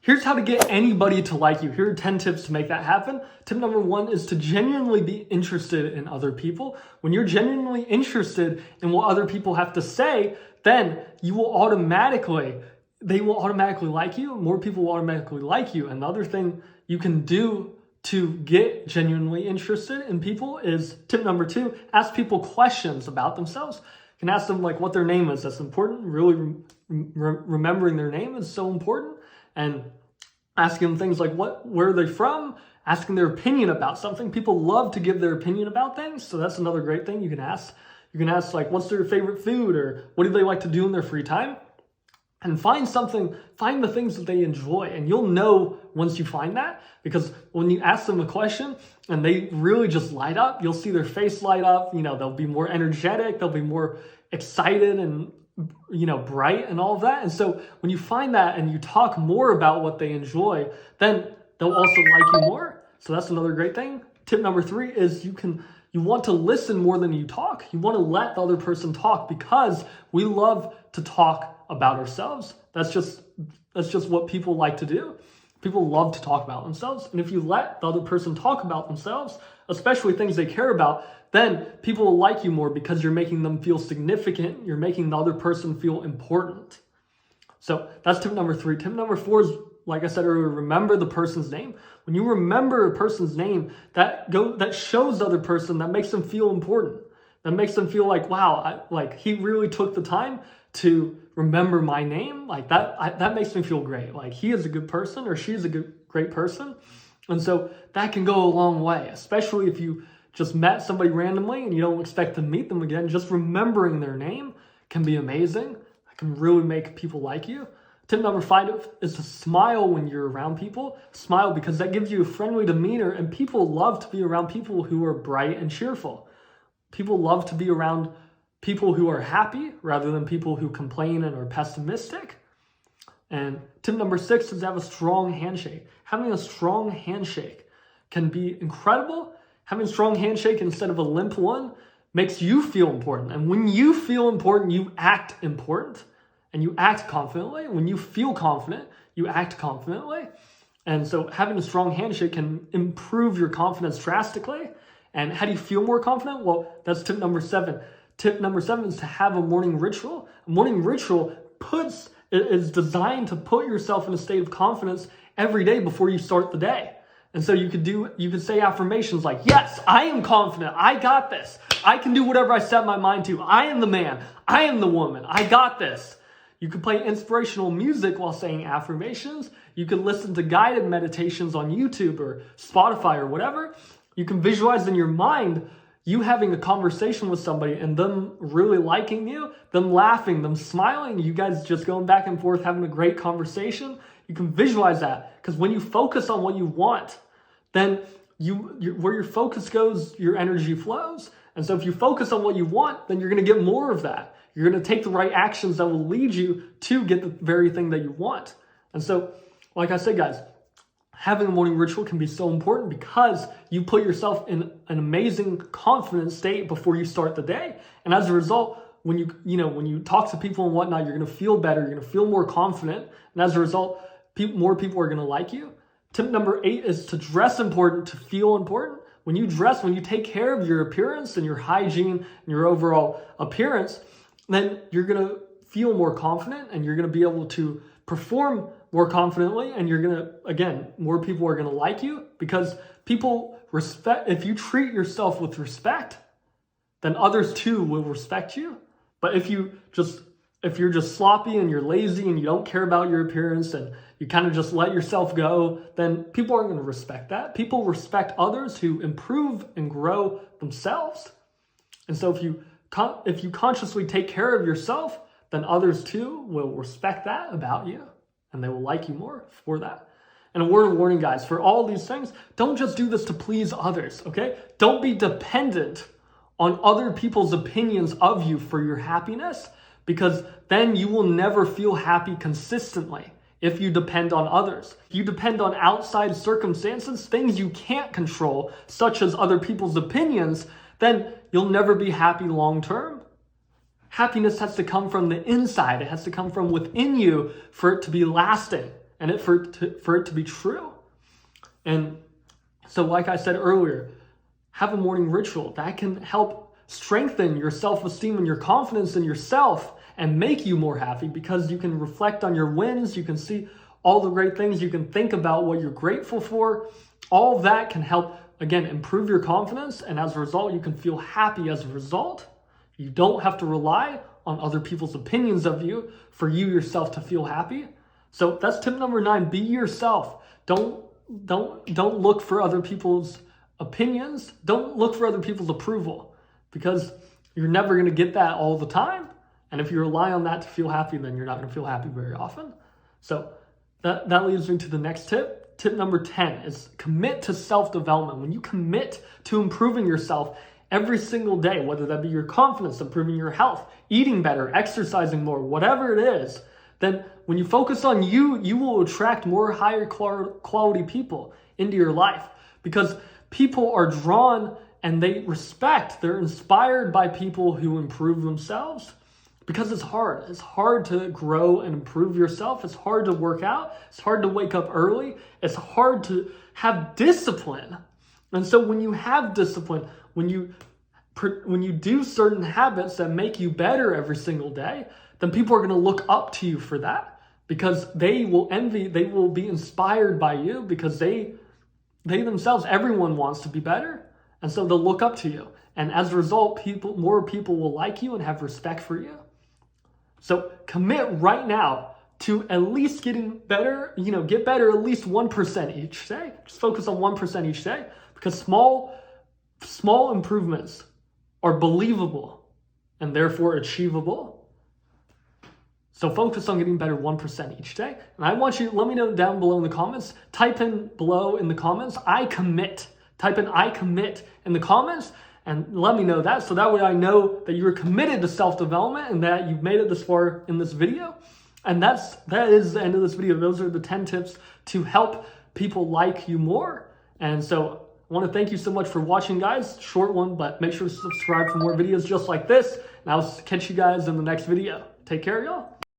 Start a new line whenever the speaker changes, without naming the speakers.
Here's how to get anybody to like you. Here are 10 tips to make that happen. Tip number 1 is to genuinely be interested in other people. When you're genuinely interested in what other people have to say, then they will automatically like you. More people will automatically like you. And the other thing you can do to get genuinely interested in people is tip number 2, ask people questions about themselves. You can ask them like what their name is. That's important. Really remembering their name is so important. And asking them things like where are they from, asking their opinion about something. People love to give their opinion about things, so that's another great thing you can ask. You can ask like, what's their favorite food, or what do they like to do in their free time? And find the things that they enjoy. And you'll know once you find that, because when you ask them a question and they really just light up, you'll see their face light up. They'll be more energetic, they'll be more excited and bright and all of that. And so when you find that and you talk more about what they enjoy, then they'll also like you more. So that's another great thing. Tip number 3 is you want to listen more than you talk. You want to let the other person talk, because we love to talk about ourselves. That's just what people like to do. People love to talk about themselves. And if you let the other person talk about themselves, especially things they care about, then people will like you more, because you're making them feel significant. You're making the other person feel important. So that's tip number 3. Tip number 4 is, like I said earlier, remember the person's name. When you remember a person's name, that shows the other person, that makes them feel important. That makes them feel like, wow, he really took the time to remember my name. Like that makes me feel great. Like he is a good person, or she's a great person. And so that can go a long way, especially if you just met somebody randomly and you don't expect to meet them again. Just remembering their name can be amazing. It can really make people like you. Tip number 5 is to smile when you're around people. Smile, because that gives you a friendly demeanor, and people love to be around people who are bright and cheerful. People love to be around people who are happy rather than people who complain and are pessimistic. And tip number 6 is to have a strong handshake. Having a strong handshake can be incredible. Having a strong handshake instead of a limp one makes you feel important. And when you feel important, you act important and you act confidently. When you feel confident, you act confidently. And so having a strong handshake can improve your confidence drastically. And how do you feel more confident? Well, that's tip number 7. Tip number 7 is to have a morning ritual. A morning ritual is designed to put yourself in a state of confidence every day before you start the day. And so you could say affirmations like, yes, I am confident. I got this. I can do whatever I set my mind to. I am the man. I am the woman. I got this. You could play inspirational music while saying affirmations. You could listen to guided meditations on YouTube or Spotify or whatever. You can visualize in your mind you having a conversation with somebody and them really liking you, them laughing, them smiling, you guys just going back and forth having a great conversation. You can visualize that, because when you focus on what you want, then where your focus goes, your energy flows. And so if you focus on what you want, then you're going to get more of that. You're going to take the right actions that will lead you to get the very thing that you want. And so, like I said, guys, having a morning ritual can be so important, because you put yourself in an amazing confident state before you start the day. And as a result, when you talk to people and whatnot, you're going to feel better. You're going to feel more confident. And as a result, more people are going to like you. Tip number 8 is to dress important, to feel important. When you dress, when you take care of your appearance and your hygiene and your overall appearance, then you're going to feel more confident and you're going to be able to perform more confidently, and you're going to, again, more people are going to like you, because people respect, if you treat yourself with respect, then others too will respect you. But if you're just sloppy and you're lazy and you don't care about your appearance and you kind of just let yourself go, then people aren't going to respect that. People respect others who improve and grow themselves. And so if you consciously take care of yourself, then others too will respect that about you, and they will like you more for that. And a word of warning, guys, for all these things, don't just do this to please others, okay? Don't be dependent on other people's opinions of you for your happiness, because then you will never feel happy consistently if you depend on others. If you depend on outside circumstances, things you can't control, such as other people's opinions, then you'll never be happy long term. Happiness has to come from the inside. It has to come from within you for it to be lasting and for it to be true. And so like I said earlier, have a morning ritual that can help strengthen your self-esteem and your confidence in yourself and make you more happy, because you can reflect on your wins, you can see all the great things, you can think about what you're grateful for. All that can help, again, improve your confidence, and as a result, you can feel happy as a result. You don't have to rely on other people's opinions of you for you yourself to feel happy. So that's tip number 9, be yourself. Don't look for other people's opinions. Don't look for other people's approval, because you're never going to get that all the time. And if you rely on that to feel happy, then you're not going to feel happy very often. So that leads me to the next tip. Tip number 10 is commit to self-development. When you commit to improving yourself every single day, whether that be your confidence, improving your health, eating better, exercising more, whatever it is, then when you focus on you, you will attract more higher quality people into your life, because people are drawn and they respect, they're inspired by people who improve themselves. Because it's hard. It's hard to grow and improve yourself. It's hard to work out. It's hard to wake up early. It's hard to have discipline. And so when you have discipline, when you do certain habits that make you better every single day, then people are going to look up to you for that, because they will envy, they will be inspired by you, because they themselves, everyone wants to be better. And so they'll look up to you. And as a result, more people will like you and have respect for you. So commit right now to at least getting better, get better at least 1% each day. Just focus on 1% each day, because small improvements are believable and therefore achievable. So focus on getting better 1% each day. And I want you, let me know down below in the comments, type in below in the comments, I commit. Type in I commit in the comments and let me know that, so that way I know that you're committed to self-development and that you've made it this far in this video. And that is the end of this video. Those are the 10 tips to help people like you more. And so I want to thank you so much for watching, guys. Short one, but make sure to subscribe for more videos just like this. And I'll catch you guys in the next video. Take care, y'all.